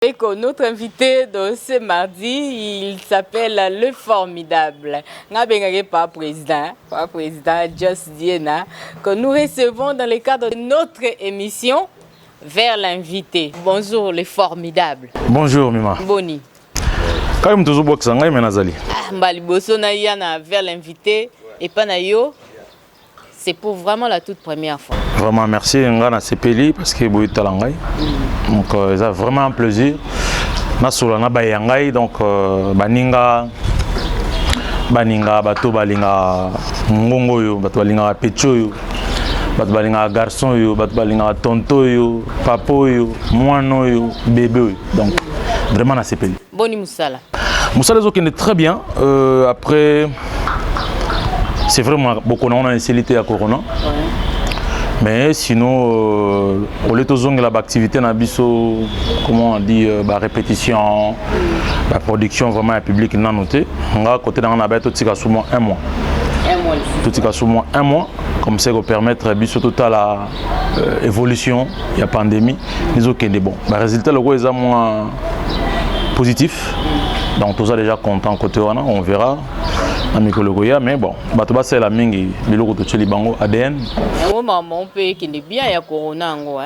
Et notre invité de ce mardi, il s'appelle le formidable. Pas président Just Diena, que nous recevons dans le cadre de notre émission Vers l'invité. Bonjour le formidable. Bonjour Mima. Boni. Quand même toujours boxe ngai menazali. Mbali boso na yana Vers l'invité et pas na yo. C'est pour vraiment la toute première fois. Vraiment merci ngana sepeli parce que boy talangai. Donc c'est vraiment un plaisir. Na solo na bayangai donc baninga bato balinga ngongo yo, bato balinga pecho yo, bato balinga garçon yo, bato balinga tonto yo, papo yo, moino yo, bébé yo. Donc vraiment na sepeli. Boni musala. Musala zo kende très bien après c'est vraiment beaucoup on a une célité à Corona. Ouais. Mais sinon au lieu de zonger la activité na biso comment on dit répétition, la production vraiment un public non noté. On a côté dans on a tout tika sous moins un mois. Tout tika sous moins un mois comme ça pour permettre biso toute la évolution, il y a pandémie, les autres des bon. Le résultat le gros est moins positif. Donc tout ça déjà content côté on verra. Mais bon, c'est la mingi, biloko to cheli bango ADN. On peut qui est bien ya corona ngo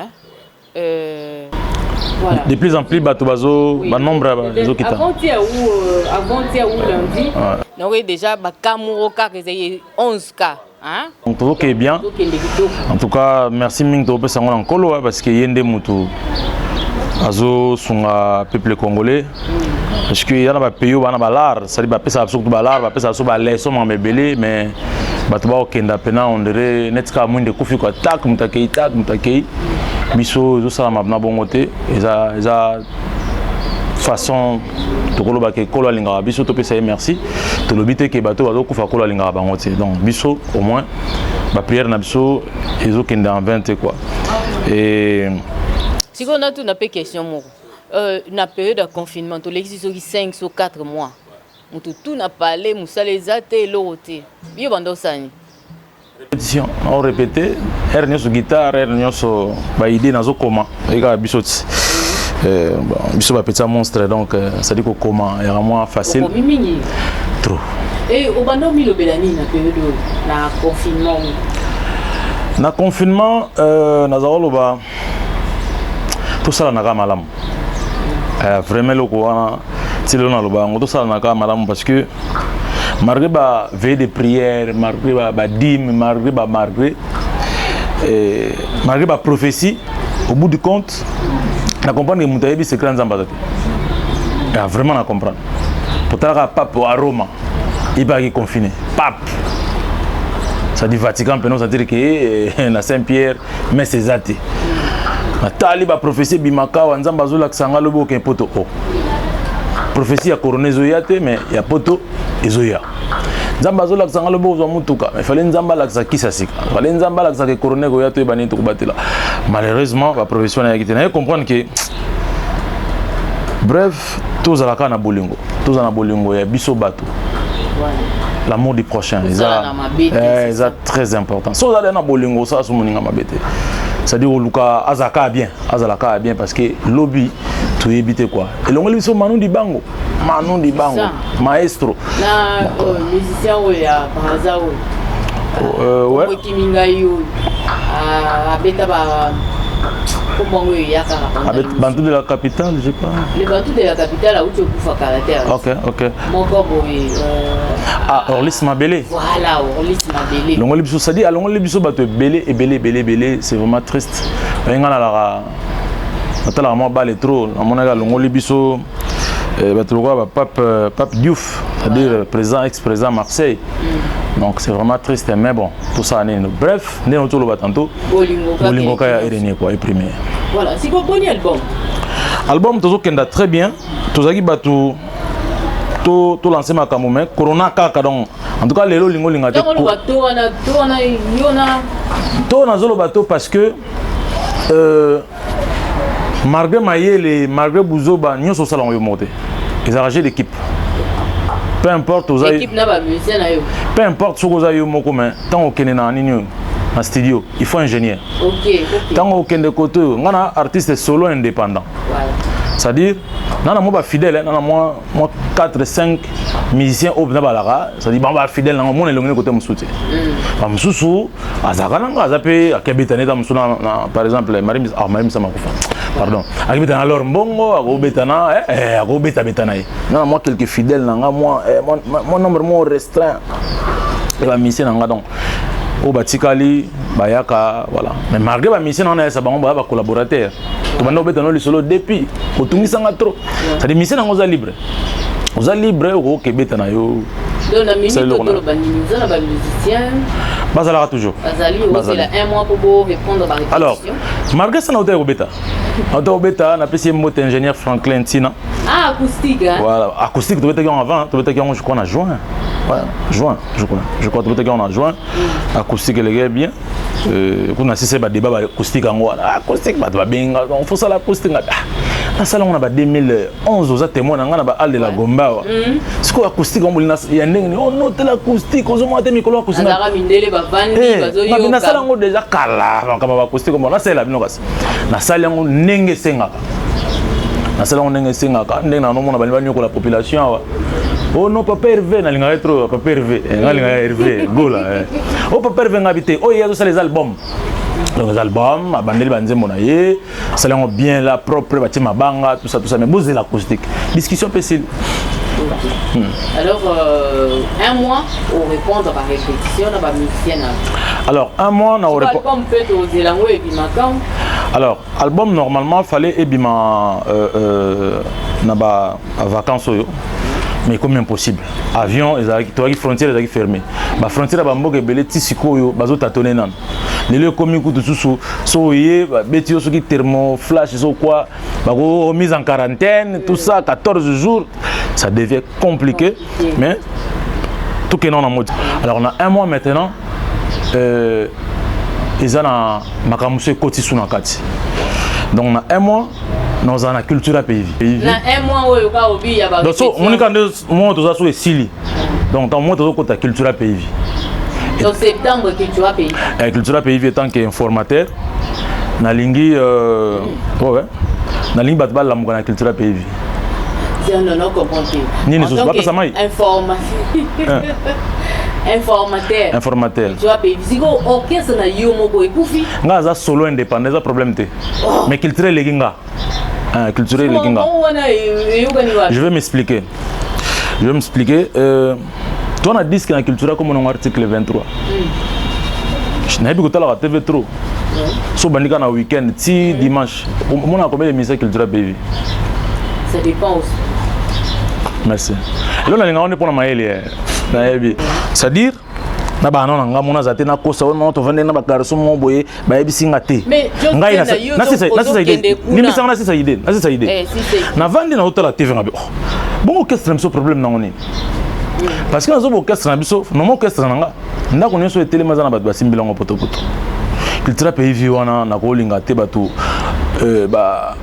voilà. De plus en plus bazo ba nombre zo kita. Avant-hier ou lundi. Donc déjà ba kamuro ka que 11 cas, hein. Donc tout est bien. En tout cas, merci mingi to pesa ngona nkolo parce que yende mutu azo sunga peuple congolais. Parce qu'il y a des pays où il y a des balars, c'est-à-dire que ça des balars, ça des leçons mais on dirait netka moins de kufi quoi tak mutakei biso ça m'a na bongoté eza façon to koloba ke kolo linga biso to pesa merci to lobité ke bato bazo kufa kolo linga bangoté donc biso au moins ba prière na biso ezo kende en 20 quoi et si on a tout na pe question moko na période de confinement, tout l'existe 5 ou 4 mois. Tout n'a pas parlé, Moussa les a été l'autre. Bien bando sani. Répétition, on répétait. Ernio sur guitare, ernio sur ba idée nazo comment. Ega bisoti. Biso ba petit monstre donc ça dit que comment il y a moins facile. Trop. Et au bando mi le belani na période na confinement. Na confinement nazalo ba tout ça na malam. Vraiment le quoi c'est le nom on doit ça madame parce que malgré ba veille de prière malgré ba dîme malgré ba prophétie au bout du compte na comprendre que mutayebi c'est grand zambazate vraiment na comprendre pour tala pape à Rome il va y confiné pape ça dit Vatican penon ça dire que na Saint-Pierre mais c'est athée. Tali ba prophétie bimaka wa nzamba zola kisanga lobo ke poto o prophétie ya corona zoyate mais ya poto ezoya nzamba zola kisanga lobo zo mutuka mais fallait nzamba la kisa sika fallait nzamba la ke corona go yato bani to kubatela malheureusement ba profession ya kitena et comprendre que bref tous à la kana bolingo tous na bolingo ya biso bato l'amour du prochain c'est très important so za na bolingo ça sumoninga mabete. C'est-à-dire que Azaka bien parce que lobby tu éviter quoi. Et l'ongoli so Manu di bango, maestro. Na musicien oya Braza ouais. Ko kiminga yo abeta ba comment ya kara. Avec Bantu de la capitale, je sais pas. Les Bantu de la capitale où tu peux faire caractère. OK. Mon corps Orlis Mabélé. Voilà, Orlis Mabélé. L'ongoli biso ça dit l'ongoli biso ba te belé, c'est vraiment triste. Ngana la atala moi balé trop, à mon avis l'ongoli biso pape Diouf, c'est-à-dire président ex-président Marseille. Donc c'est vraiment triste mais bon, tout ça bref, né autour le batanto. Bolingo ka ya quoi, imprimé. Voilà, c'est quoi bon album. Album tozo kenda très bien. Tozaki batu to lancer ma kamome corona kaka donc en tout cas lelo lingo linga te. To na zolo bato parce que malgré Mayele, malgré Bouzoba, nous sommes salon monté. Ils ont arrangé l'équipe. Peu importe aux l'équipe n'a pas musicien na yo. Peu importe ce que vous avez eu moko mais tant au Kenya en studio, il faut ingénieur. OK. Tant au Kenya côté, on a artiste solo indépendant. Voilà. c'est-à-dire nana moi fidèle nana moi 4 5 musiciens au na balara c'est-à-dire ba fidèle nanga mon elongé côté musuti ba mususu azaka nanga azape akebetana ta musuna par exemple Marim sama kufa pardon akebetana alors mbongo akobetana akobeta betana nana moi quelques fidèles nanga moi mon nombre moins restreint et la mission nanga donc au batikali bayaka voilà mais malgré la mission on a ça ba collaborateur to bando betano le solo depuis otungisanga trop ça des mission ngoza libre au kebeta na yo donc la minute to banimiza na ba musicien bazala toujours c'est là un mois pour répondre à la alors malgré ça na auto beta na PC moto ingénieur Franklin Tina acoustique hein voilà acoustique to beta avant to beta je crois en juin ouais juin je crois to beta en juin acoustique les gars bien qu'on a cessé ba débat acoustique en acoustique ba benga on faut ça l'acoustique na sala on a ba 2011 aux témoins na ba al de la Gomba ce ko acoustique on bolina ya ndenge on note l'acoustique on zomo te mikolo acoustique na mindele ba bandi bazoyo na sala on déjà kala kama ba acoustique on na sala bino kasi na sala on ndenge senga na sala on ndenge senga ndenge na no mona ba nyoko la population oh non papa Hervé na linga retro papa Hervé na linga Hervé gola oh papa Hervé ngabité oh il y a tous les albums donc les albums abandeli banzembo na ye salon bien la propre bati mabanga tout ça mais bosez l'acoustique discussion facile. Alors un mois pour répondre à la répétition na ba musicien alors un mois na répondre album fait aux Zelango et Bimakam alors album normalement fallait ebima na ba vacances yo mais comme impossible avion les frontières les fermées ba frontière ba mboka belé tisiko yo bazo tâtonner nan les commis coup tout so yé betio so qui thermo flash so quoi ba mise en quarantaine tout ça 14 jours ça devient compliqué mais tout est non en mode alors on a un mois maintenant ils ont makamuse koti suna kati donc on a un mois nous avons la culture à pays. Na un mois où il y a donc so on est quand moi tout ça so sili donc dans moi tout côté culture à pays. Donc septembre culture à pays. Culture à pays étant qu'informateur na lingi ouais na lingi batba la mukana culture à pays. Non comprendre. Ni ne so pas ça mai. Informateur. Tu as payé. Si go orchestre na yo moko ekufi. Nga za solo indépendant ça problème té. Mais culture leginga. Culturel leginga. Je vais m'expliquer. Toi on a disque na culture comme on article 23. Je n'ai pas écouté la TV trop. So bandika na week-end ti dimanche. On a combien d'émissions culturelles PV? Ça dépend aussi. Merci. Là on est pour la maïli. C'est-à-dire na ba non nga mona zate na kosa wona to vende na ba garçon mo boye ba ebisinga te ngai na sisa ide ni misanga na sisa ide na vende na hôtel TV ngabe bon orchestre na so problème na ngoni parce que na zo orchestre na biso no orchestre na nga ndako nyoso etele mazana ba basimbila ngo poto culture pays wana na ko linga te batu ba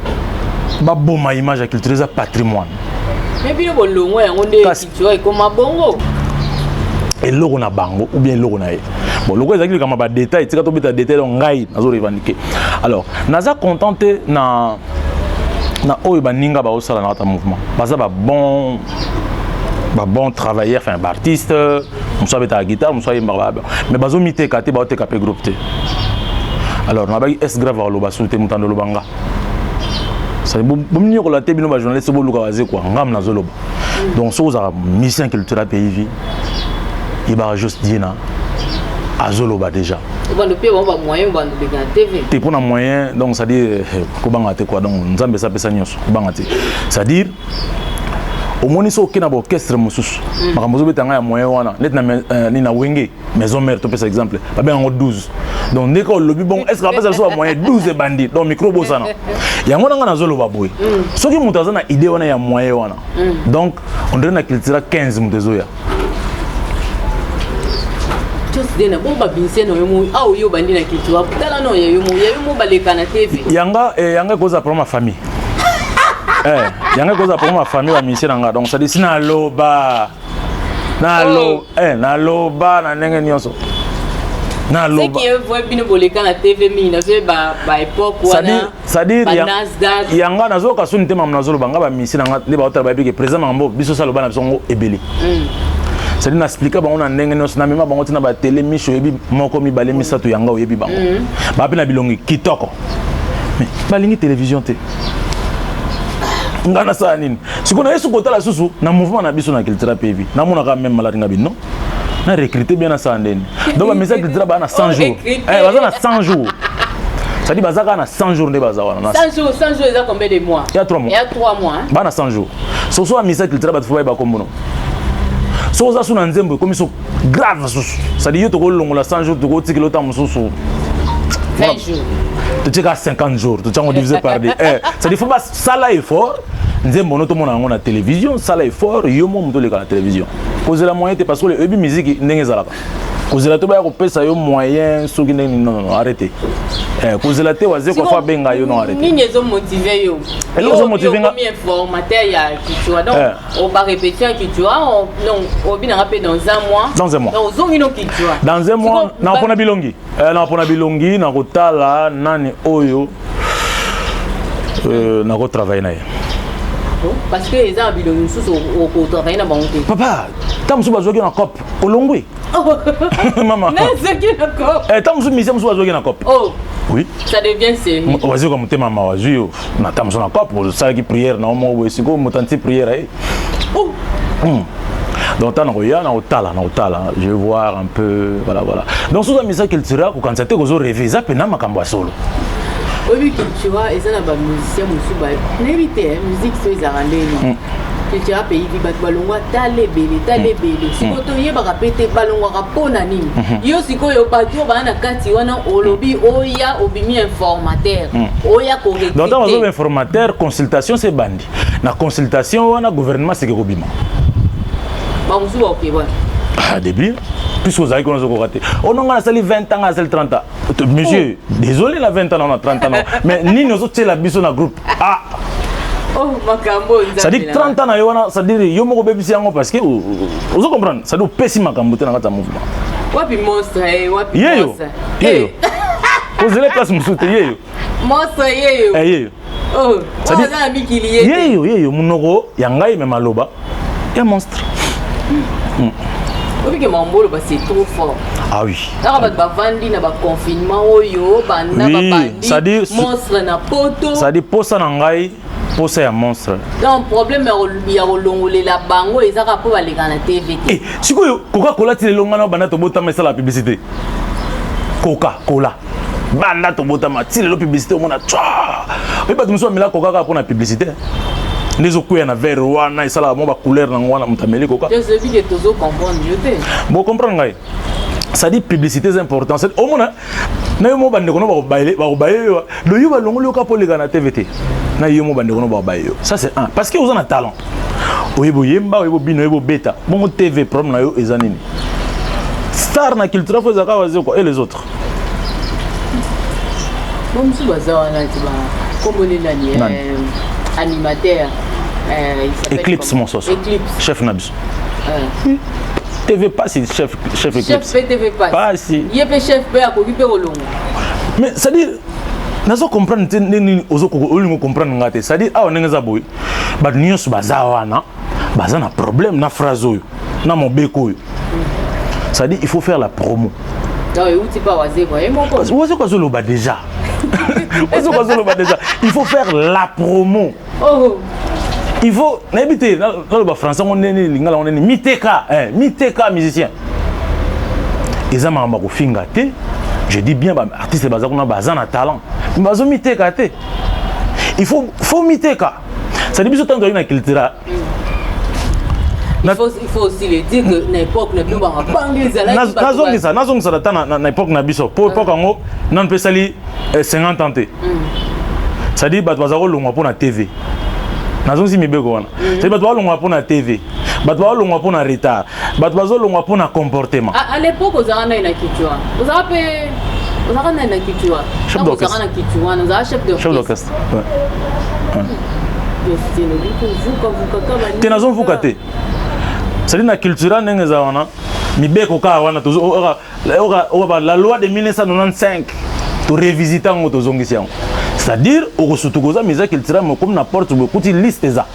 boma image ya culture za patrimoine mais bien bon longo yango nde culture comme bongo et logo na bango ou bien logo na ye bon logo ezaki kama ba détail tika to beta détail ngai nazo revendiquer alors naza contenté na oyo baninga ba osala na ta mouvement baza ba bon travailleur enfin ba artiste muso beta guitare muso yemba mais bazo mité kate ba te kapé groupe te alors na ba es grave lo basute mutando lo banga ça bomni ko la te bino ba journaliste bo luka waze quoi ngam na zoloba donc so za mission culturelle pays il va juste dire à Zoloba déjà. Bon depuis on va moyen on va nous regarder TV. T'es pour un moyen donc ça dit kobangate quoi donc nzambe ça pesa nyonso kobangate. C'est à dire au moins iso kina ba orchestre mususu. Makambozo betanga ya moyen wana net na ni na wenge maison mère to par exemple ba ben en 12. Donc dès que le bon est-ce que pas ça moyen 12 bandits donc micro bosana. Yango nga na Zoloba boy. Soki mutaza na idée wana ya moyen wana. Donc on donne na culture 15 mutezoya. Just dena bomba binse no yomu au yo bandi na kitu hapo tala no yomu baleka na TV yanga koza pour ma famille yanga koza pour ma famille wa mission nga donc ça dit na loba na loba na ndenge nyonso C'est qui voit bien boleka na TV mine fait ba époque wana. C'est-à-dire yanga nazo ka sunte mam nazo banga ba misi na ne ba otala ba bi que président mambo biso salo bana biso ebele. C'est-à-dire na expliquer ba on a ndenge no na mema bango tina ba télé misho yebi moko mi balé misato yanga yebi bango. Ba pe na bilongi kitoko. Mais balingi télévision te. Ngana sa nini. Siko na yesu kotala susu na mouvement na biso na culture PV. Na mona ka même malade ngabi non. Na recruter bien na sa ndeni. Donc ba message culture ba na 100 jours. Baza na 100 jours. Ça dit bazaka na 100 jours de bazawa na. 100 jours il y a combien de mois? Il y a 3 mois. Il y a 3 mois. Ba na 100 jours. So so message culture ba tfuba ba kombono. So za suna nzembo comme so grave susu. Ça dit yo to ko longola 100 jours to ko tikilo ta mususu. 20 jours. Tu tient à 50 jours, tu tiens divisé par des. Ça dit faut pas ça là effort. Nzembo no to mona ngona télévision, ça là effort, yo mo muto le la télévision. Cause la moyen parce que le ebi musique ndenge zalaka. Cause la to ba ko pesa yo moyen soki non arrêtez. Cause la te waze ko fa benga yo non arrêtez. Ni zo motiver yo. Elles ont motivé nga. Combien formateur ya kitua donc on va répéter kitua non obi na rapé dans un mois. Dans un mois. Donc zongi no kitua. Dans un mois na pona bilongi. Na pona bilongi na kotala nani oyo na ko travailler na ye. Parce que les gens bilongi sous au travail na bango. Papa, tam su bazoki na cop olongwe. Maman. Na zoki na cop. Tam su mission su bazoki na cop. Oh. Oui. Ça devient sérieux. Vas-y comme te maman wazu na tam su na cop pour ça qui prière na mo we siko motanti prière ai. Oh. Donc t'as na otala, je vais voir un peu voilà. Donc sous la mission culturelle quand ça te gozo rêver ça pena makambo solo. Oui, tu vois, ils ont des musiciens qui n'évitent musique, c'est les arandés. Tu as payé des balongwa, t'as les bélés. Si tu as répété balongwa, raponani. Yo, si tu as pas dit, on a kati, on a olobi, oya, obimi informateur. Oya correctif. Donc, dans un informateur, consultation, c'est bandi. La consultation, on a gouvernement, c'est que obima. Bah, on se voit, ok, ouais. Ah, débile. Puisque vous avez commencé à rater. On a sali 20 ans, on a 30 ans. Monsieur, désolé, la 20 ans, on a 30 ans. Mais ni nous autres, c'est la bise dans groupe. Ah! Oh, Makambo, ça dit 30 ans, ça dit yo mo bébé si parce que vous comprenez, ça doit pessi Makambo dans le mouvement. Wapi monstre, wapi monstre. Yeyo. Vous allez place musuté yeyo. Monstre yeyo. Yeyo. Oh, ça dit ami qui lié. Yeyo, munoko yangai même maloba. Ya monstre. Oui, que Mambolo, c'est trop fort. Ah oui. Là, on va vendre dans le confinement, ça dit monstre na poto. Ça dit posa nangai, posa ya monstre. Donc problème il y a longolé la bango et ça rapport aller dans la TV. Eh, si Coca-Cola tu le longana bana to bota mais ça la publicité. Coca-Cola. Bana to bota ma ti le publicité on a tcha. Mais pas de monsieur mais la Coca-Cola pour la publicité. Les autres na verre wana isala mo ba couleur na wana mutameli coca. Je sais que tu dois comprendre mieux. Bon comprendre ngai. Ça dit publicité c'est important. C'est au moins na yo mo bande kono ba bailler yo. Le yo ba longolo ka pour les na TVT. Na yo mo bande kono ba bailler yo. Ça c'est un parce que vous en a talent. Oyebo yemba oyebo bino oyebo beta. Bon TV problème na yo ezanini. Star na culture faut zaka wazi quoi et les autres. Bon monsieur bazawa na tiba. Comme les lani animateur Eclipse mon sauce. Eclipse. Chef Nabs. TV pas si chef Eclipse. Chef TV pas si. Il est chef peut occuper au long. Mais ça dit nazo comprendre ni ozoko olingo comprendre ngate. Ça dit ah onenga boy. Ba nyos bazawa na bazana problème na phrase oyo. Na mobeko oyo. Ça dit il faut faire la promo. Non, où tu pas wazer quoi. Wazer quoi zolo ba déjà. Il faut faire la promo. Oh. Il faut n'habiter dans le français on est lingala on est miteka musicien. Ils ont mamba ko finga te. Je dis bien ba artiste bazako na bazana talent. Bazo miteka te. Il faut miteka. Ça dit biso tant na culture. Il faut aussi le dire que l'époque ne peut pas bangi ça na époque na biso pour époque ngo nan pesali 50 ans. Ça dit ba bazako longwa pour na TV. Nazon si mibeko wana. Ça dit ba longwa pour na TV. Ba longwa pour na retard. Ba longwa pour na comportement. À l'époque aux arana na kitua. Aux arapé aux arana na kitua. Chef d'orchestre. Nous avons chef d'orchestre. Ouais. Vous Tenazon fukate. C'est une culture n'engeza wana mibeko ka wana la loi de 1995 to révisiter ngo tozongisi yango c'est-à-dire okosutukoza misa culturelle mo comme n'importe beaucoup liste za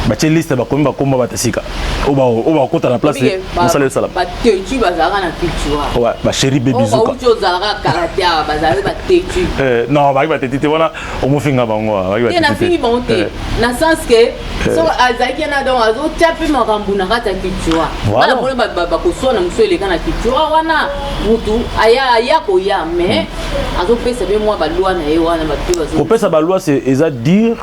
bache liste bakomi bakomba batasika oba kota na place musale salam batetu bazaka na culture ouais ba chéri baby zuka oba uzalaka kalatia bazali batetu non ba batetu te wana omofinga bango ba batetu na fingi bonté na sens que so azaki na donc azo taper makambu na kata culture wana bole bakosona musele kana culture wana mutu aya koya mais azo pesa be moi ba loi na ye wana batetu bazo pesa ba loi c'est eza dire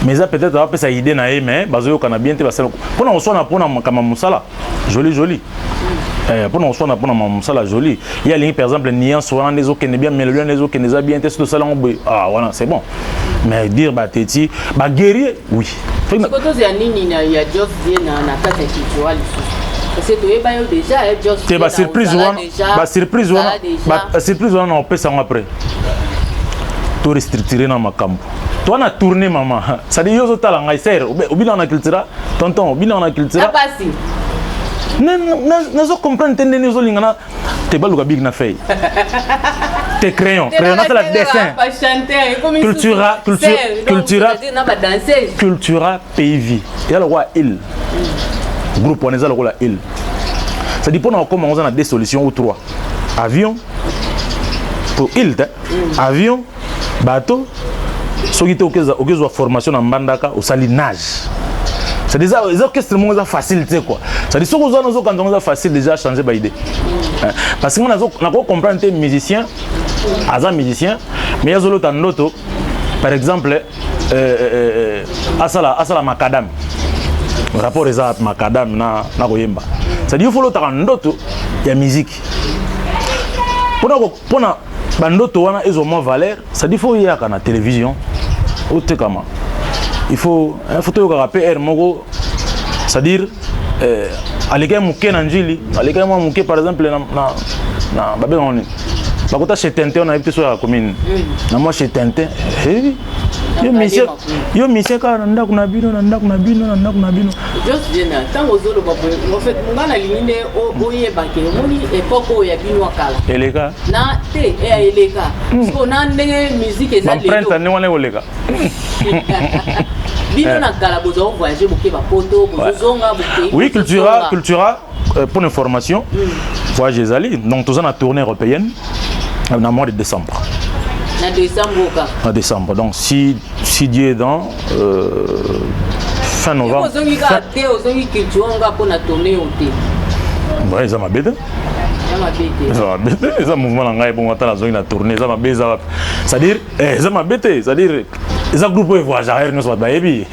mais ça peut-être va pesa idée na ye mais bazo kana bien te basala pona osona pona kama musala joli pona osona pona musala joli il y a ligne par exemple nuance wana les autres qui bien mais les autres qui ne bien te tout ça là ah voilà c'est bon mais dire ba teti ba guerrier oui koto ya nini na ya Just Dieu na kata culturelle parce que tu es ba yo déjà Just Dieu ba surprise wana on peut ça après tout restructurer dans ma camp. Toi na tourner maman. Ça dit yo zo tala ngai ser. Obi na culture tonton obi na culture. Na pasi. Na zo comprendre tende ni zo lingana te baluka big na feuille. Tes crayons na la dessin. Pas chanter comme cultura pays vie. Il y a le roi il. Groupe on est le roi il. Ça dit pour nous comment on a des solutions ou trois. Avion pour il avion bateau soki te okezwa formation na mbandaka au salinage c'est déjà les orchestres mo za facilité quoi ça dit soko zo quand on a facile déjà changer ba idée parce que on a comprendre tes musicien aza musicien mais yazolo tandoto par exemple asala macadam rapport eza macadam na koyemba ça dit il faut l'autre ndoto ya musique pona bandoto wana ezo mo valeur ça dit faut y a na télévision au tekama il faut to ka PR moko c'est à dire alika muke na njili alika mo muke par exemple na babe on bakota chez Tintin on a été sur la commune na moi chez Tintin yo monsieur ka nda kuna bino Just Dieu na tango zolo babo en fait ngana lingine oyeba ke moni époque ya bino akala eleka na te eleka so na ndenge musique eza lelo empreinte ne wana oleka bino na kala bozo voyager boke ba poto bozonga boke oui cultura pour information voyage ezali donc tous en tournée européenne en mois de décembre. En décembre. Donc si Dieu est dans fin novembre. Ouais, ça m'a bête. Ça mouvement là pour monter la zone la tournée, ça m'a bête. C'est-à-dire ça m'a bête, c'est-à-dire ça groupe voyageurs nous soit baby.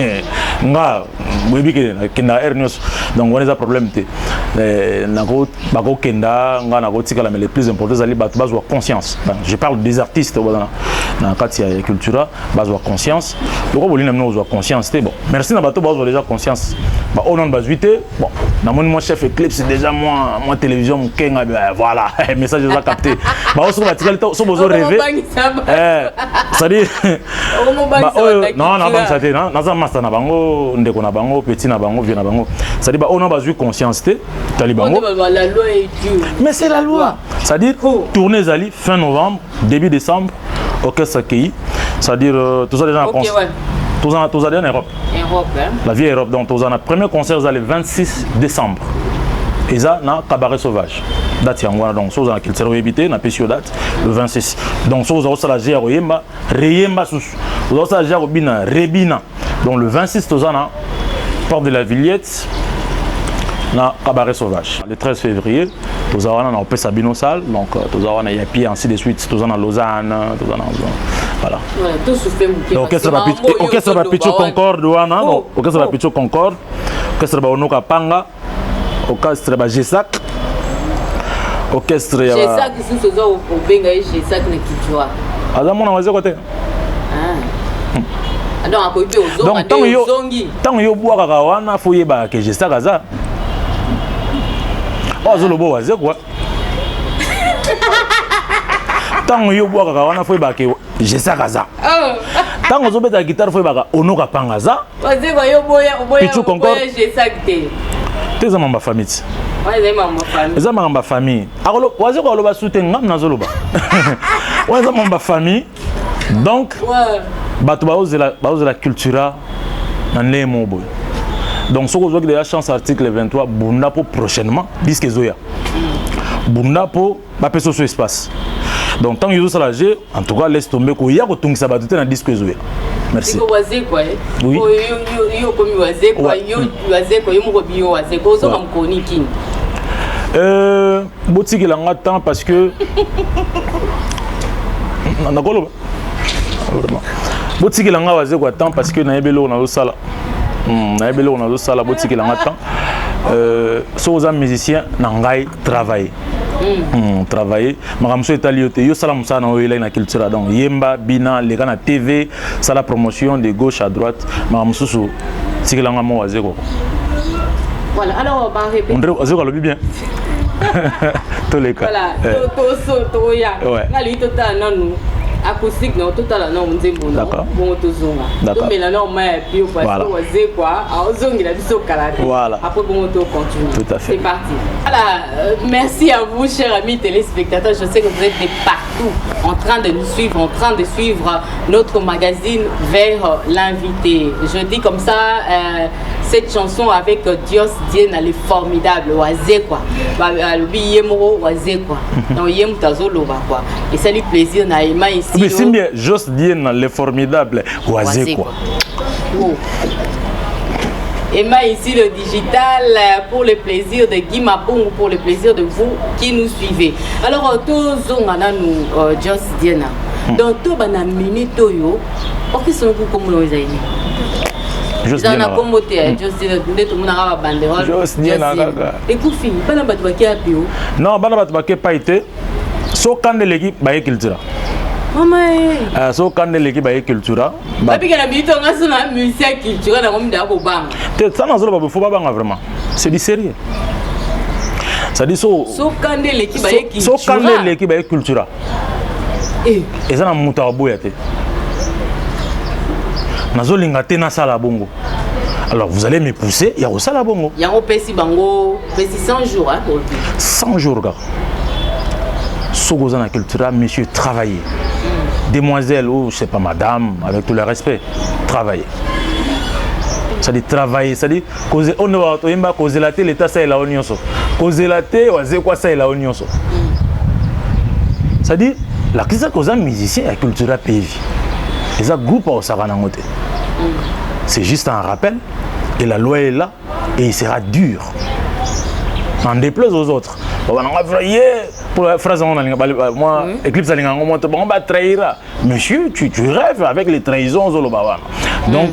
Nga baby kenda ernos donc on a des problèmes té. Nako bako kenda nga nako tikala mais les plus importants c'est les bases de conscience. Je parle des artistes dans katia cultura base de conscience. Donc on voulait nous conscience té bon. Merci na bato base déjà conscience. Ba on base 8 bon. Na mon chef Eclipse déjà moi télévision kenga voilà message là capté. Ba on se va tikala so bozo rêver. C'est-à-dire non donc ça té non ça master na bango ndeko na bango petit na bango vieux na bango. C'est-à-dire on a besoin conscience té talibango. La loi est due. Mais c'est la loi. C'est-à-dire tournée Zali fin novembre, début décembre, orchestre Kei. C'est-à-dire tout ça déjà en France. Tout ça en Europe. Europe hein. La vieille Europe donc tout ça premier concert le 26 décembre. Et ça na Cabaret Sauvage. Date yangwana donc ça na culture éviter na pesio date le 26. Donc ça vous la gère yemba reyemba sous. Vous ça gère bina rebina. Donc le 26 tout ça na porte de la Villette. Na Cabaret Sauvage. Le 13 février, nous avons un Sabino Salle, donc nous avons un Yapi, ainsi de suite, nous avons Lausanne, nous avons voilà. Tout se fait orchestre Papicho Concorde, orchestre Papicho Concorde, orchestre Baonoka Panga, orchestre Gesac, orchestre Gesac, qui sont au Benga et Gesac ne quitte pas. Adam, on va dire côté. Donc, tant que yo bois kakawana, faut y ba que Gesac aza. Oh, je le vois, c'est quoi? Tant que yo bois kakawana, faut y ba que Gesac aza. Tant que zo beta guitare, faut y ba que Onoka Pangaza. Vas-y, yo boya, Pichu Concorde. Gesac te. T'es ma famille. eza makambo famille waze ko loba soute ngam nazoloba waza makambo famille donc bato bazozela cultura na ndenge moko boye donc soki ozwaki déjà chance article 23 bunda po prochainement disque ezoya bunda po bapesa so espace donc tant que ezosala je en tout cas laisse tomber koya kotungisa bato te na disque ezoya. Merci. Oui. Boutique il a temps parce que boutique il a temps parce que na ebelo na sala boutique il a temps so aux musiciens na ngai travailler travailler makamso etaliote yo sala musana o ila na culture donc yemba bina les gars na TV ça la promotion de gauche à droite makamso so tikilanga mo wazeko voilà alors ba répéter on azeko le bien tous les cas voilà to ya ngali total nanu acoustique non total non nzembo non bon tozonga to mela non mais puis parce que wazé quoi azongi la biso kalate après bon to continue tout à fait c'est parti voilà merci à vous chers amis téléspectateurs je sais que vous êtes de partout en train de nous suivre en train de suivre notre magazine vers l'invité je dis comme ça cette chanson avec Dios Diena elle est formidable wazé quoi lobi yemoro wazé quoi donc yem tazolo quoi et ça lui plaisir na ima mais si bien Dios Diena elle est formidable wazé quoi. Et moi ici le digital pour le plaisir de Guy Mapong pour le plaisir de vous qui nous suivez. Alors tous on a nous Dios Diena. Donc tout bana minute yo. Pour qui sont vous comme nous aïe. Dios Diena. On a comme moté Dios Diena tout le monde a banderole. Dios Diena gaga. Et Koufi, bana batu ba ki a bio. Non, bana batu ba ki pas été. So quand l'équipe ba culture. Maman so quand l'équipe ba culture. Ba puis que la minute on a son musique culturelle na comme da ko bang. Ça n'a pas faut pas banga vraiment. C'est du sérieux. Ça dit so quand l'équipe ba culture. So quand l'équipe ba culture. Et ça na muta boya te. Nazolinga te na sala bongo. Alors vous allez me pousser, il y a aussi la bongo. Il y a un pesi bango, pesi 100 jours hein. 100 jours gars. Sogozana cultura monsieur travailler. Demoiselle ou je sais pas madame avec tout le respect, travailler. Ça dit travailler, ça dit causer on va toyemba causer la télé l'état ça est la oignon so. Causer la télé oise quoi ça est la oignon so. Ça dit la crise cause un musicien à cultura pays. Les groupe au Saranangote. C'est juste un rappel et la loi est là et il sera dur. En déplaise aux autres. Pour la phrase moi Eclipse on va trahir. Monsieur, tu rêves avec les trahisons donc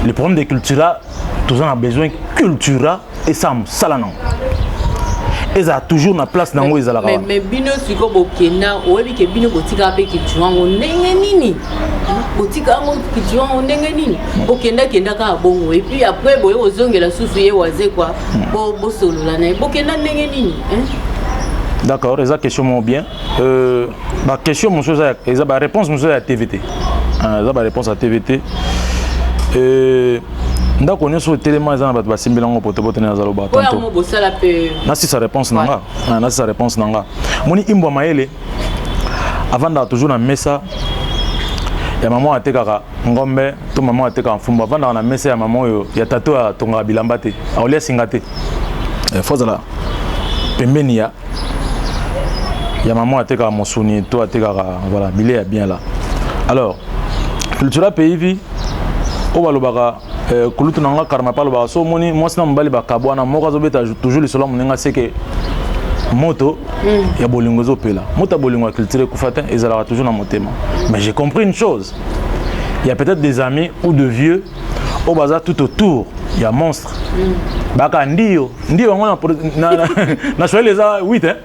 le problème des cultura, tout ça a besoin de cultura et ça salanan. Et ça a toujours une place dans les ala. Mais bino siko bokena oyebi ke bino botika pe cultura ngo ndenge nini? Botika ngo cultura ngo ndenge nini? Bokenda kenda ka bongo et puis après boye ozongela susu ye waze quoi. Bo solo la na bokenda ndenge nini, hein? D'accord, eza question bien. Ma question monsieur eza ba réponse monsieur à TVT. Eza ba réponse à TVT. Ndako nyoso tellement eza na bato basimbela ngo poto poto na zalo ba tonto. Oya mo bosala pe. Na si sa réponse nanga. Na si sa réponse nanga. Moni imbo maele avant da toujours na mesa ya maman atekaka ngombe to maman ateka mfumba avant da na mesa ya maman yo ya tato ya tonga bilamba te. Aolia singate. Fozala pembeni ya maman ateka mosuni to ateka voilà bilé est bien là. Alors cultura pays vie au balobaka kulutu nanga karma palo ba so moni moi sina mbali ba kabwana moko azobeta toujours le solo monenga c'est que moto ya bolingo zo pela moto bolingo culture kufata ezala toujours na motema. Mais j'ai compris une chose, il y a peut-être des amis ou de vieux au bazar tout autour il y a monstre baka ndio na swahili za 8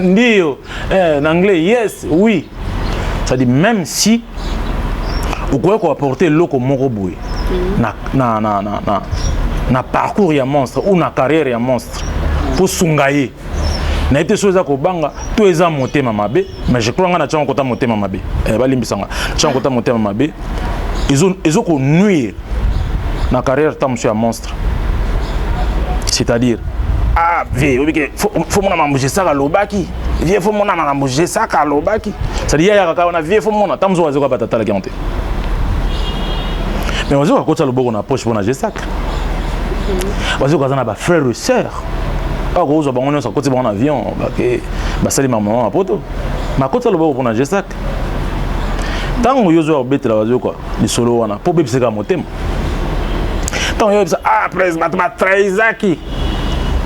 ndio en anglais yes oui, ça dit même si vous pouvez apporter l'eau moko boy na parcours ya monstre ou na carrière ya monstre pour sungaye na été chose ko banga to eza motema mabe. Mais je crois nga na tchango kota motema mabe balimbisanga tchango kota motema mabe ils ont nuire na carrière ta monsieur monstre, c'est-à-dire ah vie faut mon manger ça à l'obaki vie faut mon manger ça à l'obaki ça dit ya kaka on vie faut mon tamzo wazo ba tata la garantie mais wazo ko tsa loboko na poche pour na sac wazo ko na ba frère et sœur ah ko zo bango nyonso ko tsa bon avion ba ke ba sali maman poto ma ko tsa loboko pour na sac tango yozo obetela wazo quoi li solo wana po bebise ka motema tango yozo ah pres ba traizaki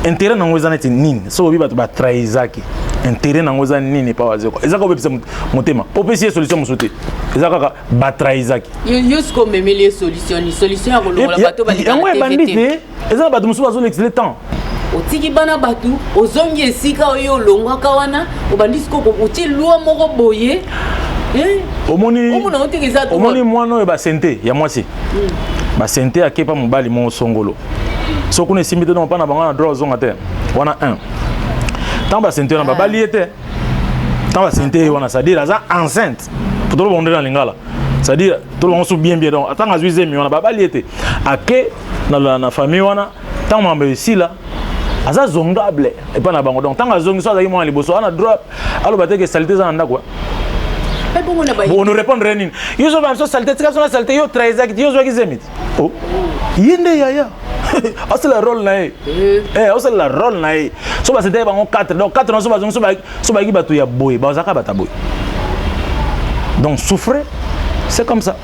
intérêt nango eza neti nini so obi bato ba traizaki intérêt nango eza nini pa wazo quoi ezaka obebisa motema po pesi solution musote ezaka ka ba traizaki yo sko memeli solution ya kolongola bato ba yango ebandite ezaka bato musu bazo l'excellent temps otiki bana bato ozongi esika oyo olongwaka wana obandisi koko otie lwa moko boye omoni mwana oyo basente ya mwasi basente akepa mobali mo songolo so kuna esimbi te no mpa na bango na droit ozonga te wana 1 tant basente wana babali ye te tant basente wana c'est-à-dire aza enceinte po tolo bonde na lingala c'est-à-dire tolo bongo su bien donc atanga azwi zemi wana babali ye te ake na famille wana tant mambo esila aza zongable epa na bango donc tant azongi so azaki mwana liboso wana droit aloba te ke salité za na ndako on ne répondre rien. Yo zo ba so saleté tika so na saleté yo traizaki yo zo ki zemit. Oh. Yende yaya. C'est le rôle na c'est le rôle na so ba c'était bango 4 donc 4 no so ba ki batu ya boy ba zaka bata boy. Donc souffrer c'est comme ça.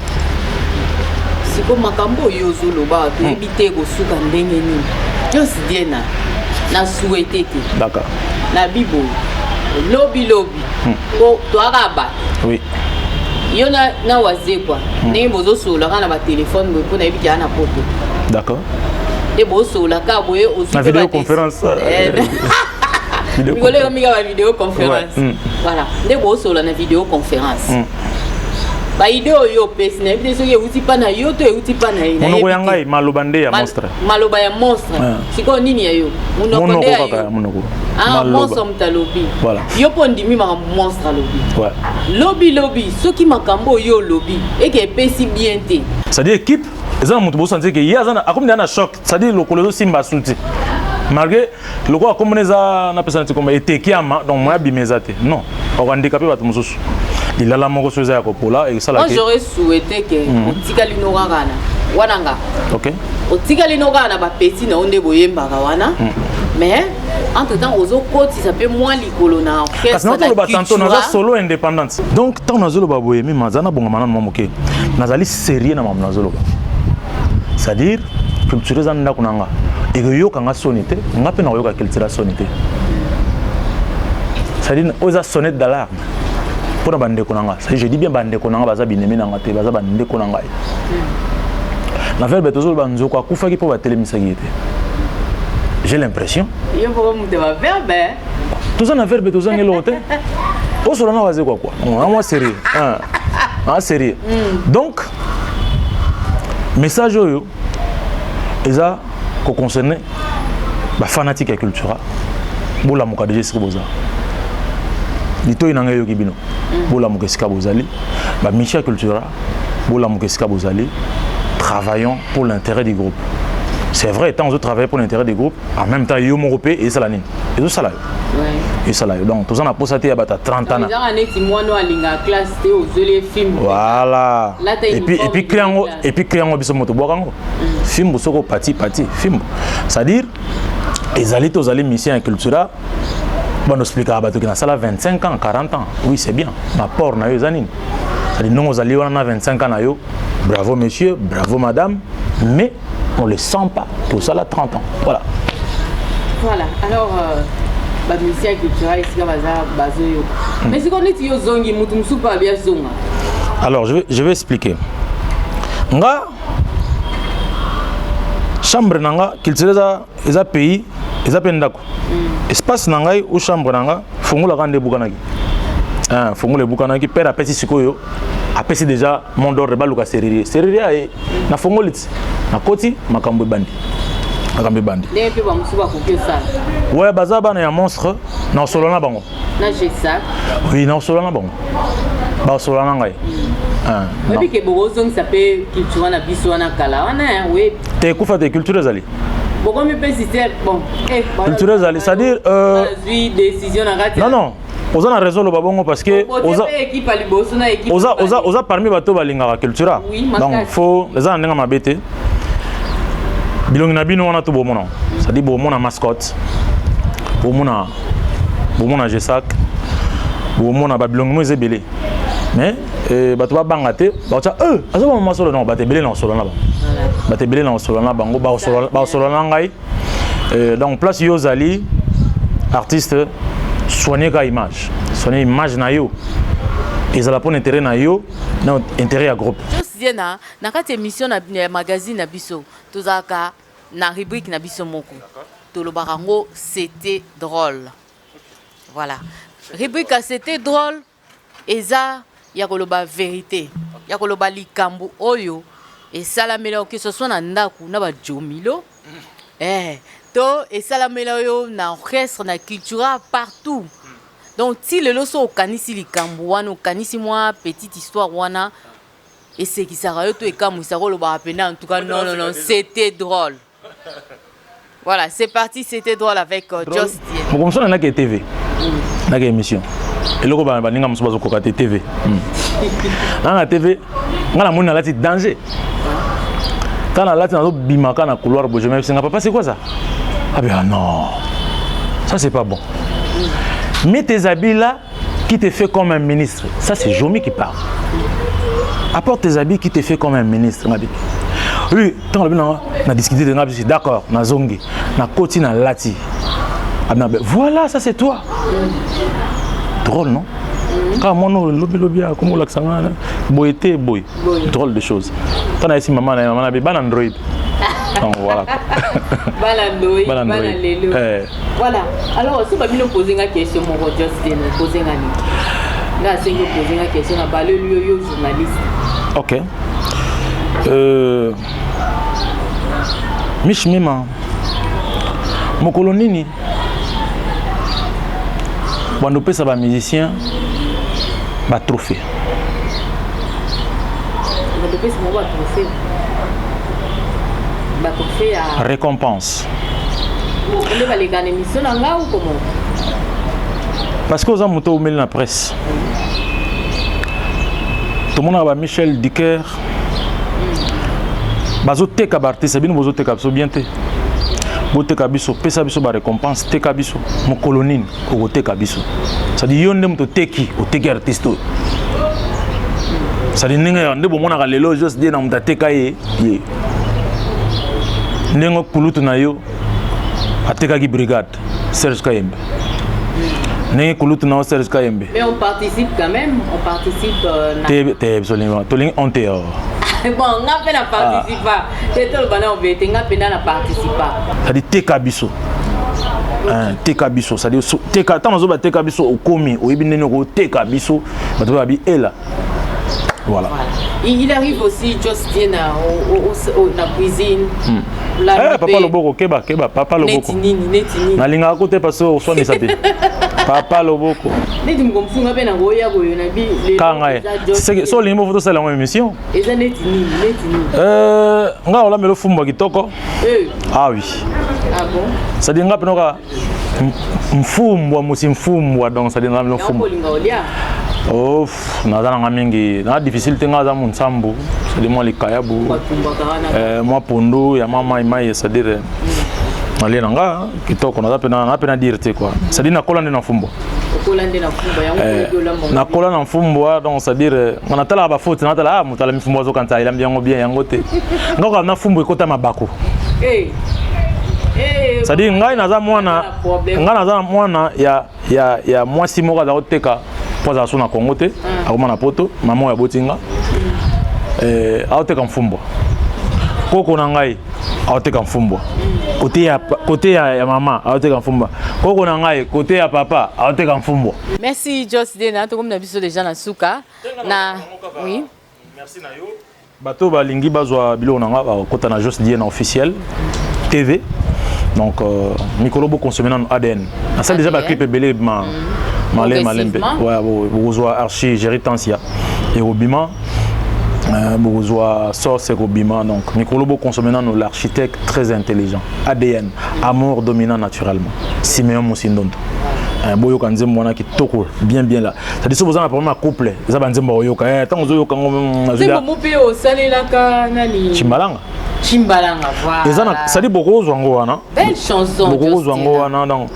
C'est comme makambo yo zo loba to ebité ko suka ndenge nini. Yo si diena na souhaité te. D'accord. Na bibo lobby ko to araba. Oui. Yo na waze quoi. Ndenge bozo sola kana ba téléphone ko na ebiki ana poto. D'accord. Et bozo la ka boye aussi la vidéoconférence. Vidéoconférence. Voilà. Ndenge bozo la na vidéoconférence. Ba ideo yo pesi na ebite soki euti pa na yo to euti pa na ina. Monoko yangai maloba nde ya monstre. Maloba ya monstre. Siko nini ya yo? Monoko nde ya yo. Monoko. Ah, monstre mtalobi. Voilà. Yo pondimi ma monstre lobi. Ouais. Lobby, soki makambo yo lobby et que pesi bien te. C'est-à-dire équipe, ils ont montré bo sentir que yazana akomi na choc, c'est-à-dire le kolozo simba sulti. Malgré le quoi comme les a na personne comme était kiama donc moi bimezate. Non, on va handicapé bato mususu. Il a la moko soza ya kopola et ça là. Moi j'aurais souhaité que otikali no ngana. Wananga. OK. Otikali no ngana ba pesi na onde boyemba wana. Mais entre temps ozo koti ça peut moins likolo na orchestre. Parce que notre tantôt na solo indépendante. Donc tant na zolo ba boyemi mazana bonga manana momoke. Nazali sérieux na mamna zolo. C'est-à-dire culture za ndako nanga. Et que yo kanga sonité, nga pe na yo ka culture sonité. C'est-à-dire oza sonnette d'alarme. Pour bande konanga. Je dis bien bande konanga baza binemi nanga te baza bande konanga. Na verbe tozo banzo kwa kufa ki po ba telemisa ki était. J'ai l'impression. Il faut que tu verbe. Tout ça na verbe tout ça ngelote. O solo na waze quoi. Moi sérieux. Ah sérieux. Donc message yo eza ko concerner ba fanatique ya culture. Bola muka déjà ce boza. Lito inanga yo kibino. Bola muka sika bozali. Ba mission culture. Bola muka sika bozali. Travaillons pour l'intérêt du groupe. C'est vrai, tant que je travaille pour l'intérêt des groupes, en même temps, il y a mon et ça la ligne. Et tout ça là. Et ça là. Donc, tout ça, on a posé à 30 ans. Voilà. Et puis, créer un bisou moto boirango. Film, soko parti, film. C'est-à-dire, les alliés aux alliés missions et culture, on explique à Bato qui a ça 25 ans, 40 ans. Oui, c'est bien. Ma porte n'a eu zanine. C'est-à-dire, nous, aux alliés, on a 25 ans. Bravo, monsieur, bravo, madame. Mais on ne le sent pas. Tout ça là 30 ans. Voilà. Voilà. Alors, la mission culturelle ici, mais c'est qu'on est yo zongi mutumsu pas bien zonga. Alors, je vais expliquer. Nga chambre nanga culture eza pays eza pendako. Espace nangai ou chambre nanga fungula kande bukanaki. Fungula bukanaki père a pesi sikoyo. Apesi déjà mon d'ordre baluka seririer. Seririer na fongoliti. Na koti makambo bandi. Makambo bandi. Les peu ba musuba ko ça. Ouais, bazaba na ya monstre na solona bango. Na ça. Oui, na solona bango. Ba solona ngai. Mais puis que bozo ça peut culture na biso na kala wana oui. Te kufa te culture zali. Pourquoi me peut citer bon culturel c'est-à-dire décision non non oza na raison lo babongo parce que oza parmi bato balingaka cultura donc faut les gens ndenga mabete bilongi na bino wana to bomona c'est-à-dire bomona mascotte bomona G5 bomona ba bilongi mo ezebele mais bato ba banga te ba tia azo ba masolo non ba te belé na solo na ba ba te belé na solo na bango ba solo na ngai donc place yo zali artiste soigner ka image soigner image na yo ezala pour intérêt na yo na intérêt à groupe Josiena na kati émission na magazine na biso tozaka na rubrique na biso moko tolobaka ngo c'était drôle voilà rubrique c'était drôle eza ya koloba vérité ya koloba likambo oyo esalamela que ce soit na ndaku na ba jomilo to esalamela oyo na orchestre na cultura partout donc si le loso okanisi likambo wana okanisi moi petite histoire wana et c'est qui ça yo to ekamusa koloba pena en tout cas non c'était drôle voilà c'est parti c'était drôle avec Just Dien comme ça on a que TV na que émission et loko ba ninga muso bazo kokate TV na TV ngala mona lati danger quand la lati nazo bimaka na couloir bo je me singa papa c'est quoi ça ah ben non ça c'est pas bon mets tes habits là qui te fait comme un ministre ça c'est Jomi qui parle apporte tes habits qui te fait comme un ministre oui tant le on a discuté de nabi d'accord na zongi na koti na lati voilà ça c'est toi drôle non quand mon lobby comme l'accent boyté boy drôle de choses quand on a ici maman na ban Android donc voilà Ban Android voilà alors si babino poser une question mon Justin poser une là c'est que poser une question na balé yo journaliste OK Mishmima mokolo nini bando pesa ba musicien ba trophée bando pesa mo ba trophée à récompense on va les gagner mission nga ou comment parce que aux amoto omeli na presse tout le monde a Michel Dicker bazo teka bartiste bino bozo teka biso bien te boteka biso pesa biso ba récompense teka biso mo colonine ko teka biso ça dit yonde mto teki o teki artiste ça dit ninga nde bomona ka lelo juste dire na mta teka ye nengo kulutu na yo ateka ki brigade Serge Kayembe n'est kulutu na Serge Kayembe mais on participe quand même on participe t'es absolument toling on te bon on a peine à participer c'est tout le bana on veut on a peine à participer ça dit teka biso teka biso ça dit teka tant ozo ba teka biso okomi oyebinene ko teka biso bato ba bi ela voilà il arrive aussi Justin na cuisine papa loboko keba papa loboko neti na linga côté parce que so ni sate papa loboko neti mkomfunga pe na goya boyo na bi kanga c'est so limo photo ça la émission eza neti nga ola melo fumba kitoko ah oui ah bon ça dit nga penoka mfumbwa musimfumbwa donc ça dit nga melo fumba oh nazana nga mingi na difficulté nga za munsambu c'est moi les kayabu moi pondo ya mama imai c'est dire ali nanga kitoko na pena dire te quoi c'est dire na kolande na fumbo na kolande na fumbo donc c'est dire on atala ba faute na atala mutala mifumbo zo kanta ila mbiango bien yango te ngoko na fumbo ekota mabako c'est dire ngai naza mwana ya mwasi moko za oteka poza sona Congo te akoma na poto maman ya botinga aoteka mfumbwa koko na ngai aoteka mfumbwa côté ya mama aoteka mfumbwa koko na ngai côté ya papa aoteka mfumbwa. Merci Justin na to comme na biso déjà na suka na oui merci na yo bato balingi bazwa bilo na nga kota na Justin na officiel TV donc micro consommer dans ADN na ça déjà ba clip belé malembe ouais vous archi géritansia et obima Bourgeois, Source et Robima. Donc, Mikolo consommé dans l'architecte très intelligent. ADN, amour dominant naturellement. Simeon Moussindondo. Boyo kanze mwana ki toko bien là. Ça dit souvent problème couple. Ça banze boyo ka tant ozo ka ngom. C'est mo pe o salela ka nani. Chimbalanga. Chimbalanga voilà. Ça dit beaucoup zwango wana. Belle chanson. Beaucoup zwango wana donc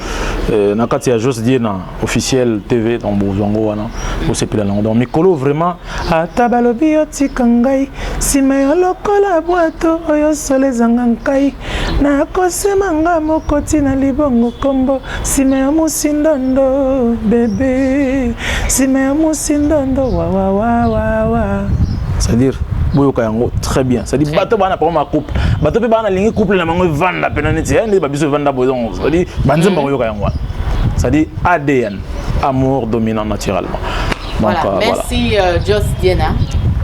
na kati ya Just Dieu na officiel TV donc zwango wana. Pour se pila donc Mikolo vraiment atabalobi otikangai sima lokola boato oyo sole zangankai na kosemanga mokoti na libongo kombo sima musindondo bébé sima musindondo wa c'est-à-dire boyoka yango très bien c'est-à-dire bato bana pour ma couple bato pe bana lingi couple na mango vanda penaniti ndi ba biso vanda boyong c'est-à-dire banzemba boyoka yango c'est-à-dire ADN amour dominant naturellement. Donc, voilà, merci Just Diena.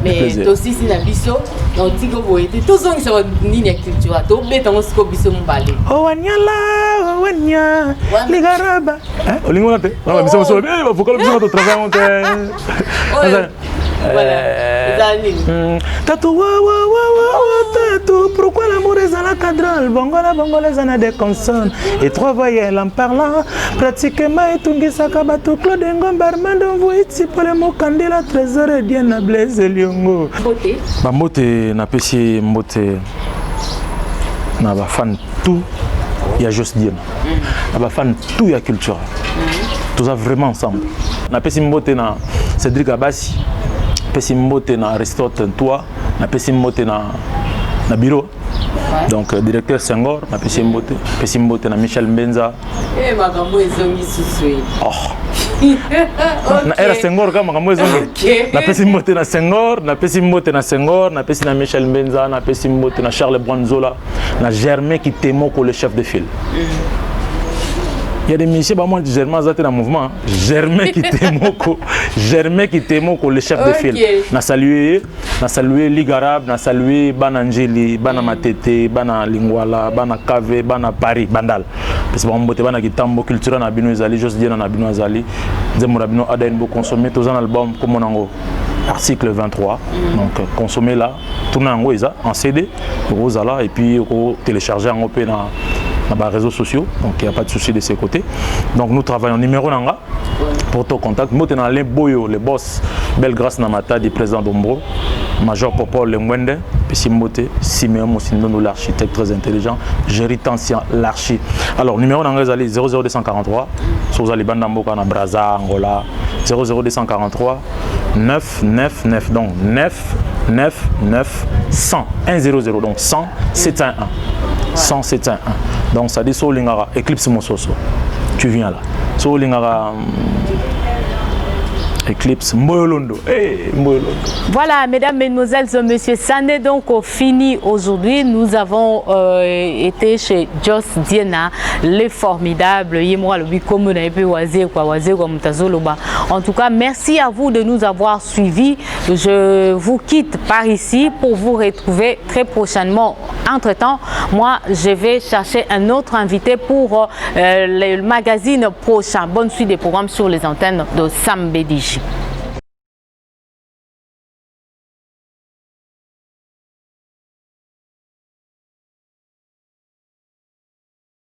Mais aussi si na biso donc tiko boyete tous on sur ligne culture to betango sko biso mbale oh wanyala wanya ligaraba olingo nate na biso so ba fokolo biso to travail on voilà tatu tatu pourquoi l'amour est dans la cadrole bongola zana des consonnes et trois voyelles en parlant pratiquement etungisa kabatu Claude Ngomba Armando Mvuitsi pour le mokandela trésor et Diana Blaise Liongo mbote na pesi mbote na ba fan tout il y a Just Dieu na ba fan tout il y a culture tout ça vraiment ensemble na pesi mbote na Cédric Abassi pesi mbote na Aristote toi na pesi mbote na bureau donc directeur Senghor na pesi mbote na Michel Mbenza makambo ezongi susui na era Senghor kama makambo ezongi na pesi mbote na Senghor na pesi mbote na Senghor na pesi na Michel Mbenza na pesi mbote na Charles Bronzola na Germain Kitemoko le chef de file. Il y a des messieurs, moi, Germain Zate dans le mouvement. Germain Kitemoko, le chef de file. Na salué Ligue Arabe, na salué Banangeli, Bana Matete, Bana Lingwala, Bana Kave, Bana Paris, Bandal. Parce que on Bana Kitambo culture na bino ezali, Just Dieu na bino ezali. Nzembo na bino ada une consommer tous un album comme on article 23. Donc consommer là, tourner en CD, Rosala et puis télécharger en OP na les réseaux sociaux, donc il n'y a pas de souci de ces côtés. Donc nous travaillons numéro nanga pour ton contact. Moi, Alain Boyo, le boss, belle grâce Namata du président d'Ombro, Major Popol Lengwende, Pessimbote, Simeon Moussindono, l'architecte très intelligent, Géritantia, l'archi. Alors numéro nanga 00243, Souza Libandamboka na Braza, Angola, 00243 999, donc 999 100 100, donc 100 711. 100 711. Donc ça dit so lingara Eclipse Mososo. Tu viens là. So lingara Eclipse Mboyolondo. Voilà, mesdames, mesdemoiselles et messieurs, ça n'est donc fini aujourd'hui. Nous avons été chez Just Diena, les formidables. En tout cas, merci à vous de nous avoir suivis. Je vous quitte par ici pour vous retrouver très prochainement. Entre-temps, moi, je vais chercher un autre invité pour le magazine prochain. Bonne suite des programmes sur les antennes de Sam Bédiji.